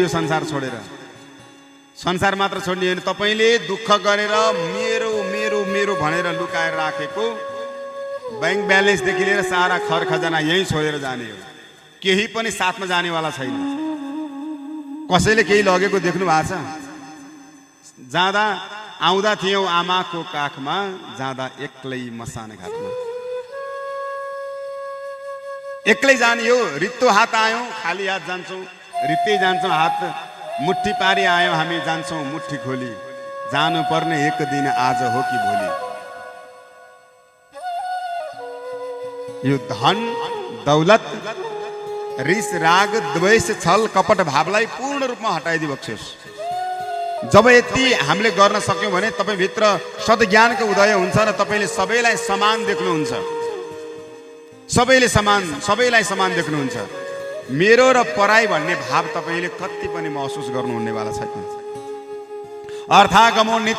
यो संसार छोडेर। संसार मात्र छोड्ने होइन, तपाईले दुःख गरेर मेरो मेरो मेरो भनेर लुकाएर राखेको बैंक ब्यालेन्स देखि लिएर सारा खर खजाना यही छोडेर जाने हो। केही पनि साथमा जानेवाला छैन। कसैले केही लगेको देख्नु भएको छ? जाँदा आउँदा थियौ आमाको काखमा, जाँदा एक्लै मसान घाटमा। एक्लै जाने हो। रित्तो हात आयौं, खाली हात जान्छौं, रित्तै जान्छौं। हात मुट्ठी पारी आयौं, हामी जान्छौं मुट्ठी खोली। जानु पर्ने एक दिन आज हो कि भोलि। यो धन दौलत रिस राग द्वेष छल कपट भावलाई पूर्ण रूपमा हटाइदिबक्सोस्। जब यति हामीले गर्न सक्यौं भने तपाई भित्र सद्ज्ञानको उदय हुन्छ र तपाईले सबैलाई समान देख्नुहुन्छ। सबैलाई समान देख्नुहुन्छ। मेरो र पराई भन्ने भाव तपाईले कति पनि महसुस गर्नुहुनेवाला छैन। अर्थागमो नित्य